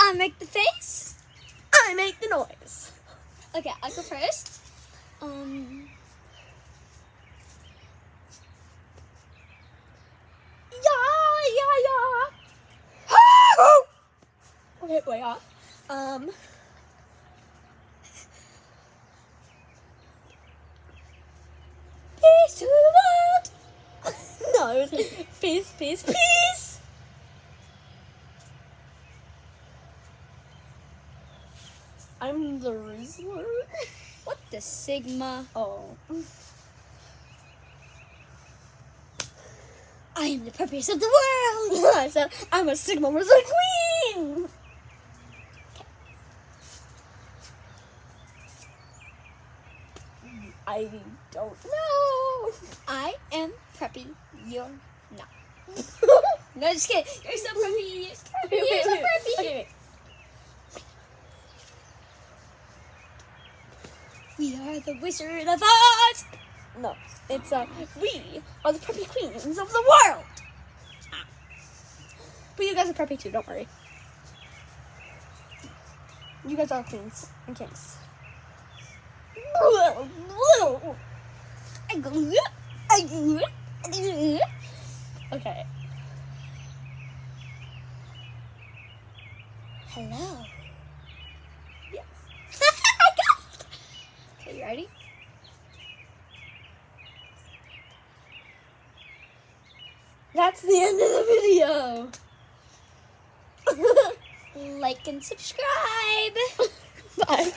I make the face. I make the noise. Okay, I'll go first. Yeah. Okay, wait, peace to the world. No, it was peace, peace, peace. I'm the Rizzler. What the Sigma? Oh. I am the purpose of the world. I said, I'm a Sigma Rizzler Queen. I don't know. I am preppy. You're not. No, just kidding. You're so preppy. You're so preppy. Okay, wait. We are the Wizard of Oz. No, it's we are the preppy queens of the world. But you guys are preppy too, don't worry. You guys are queens and kings. Okay. Hello. Yes. Okay, you ready? That's the end of the video. Like and subscribe. Bye.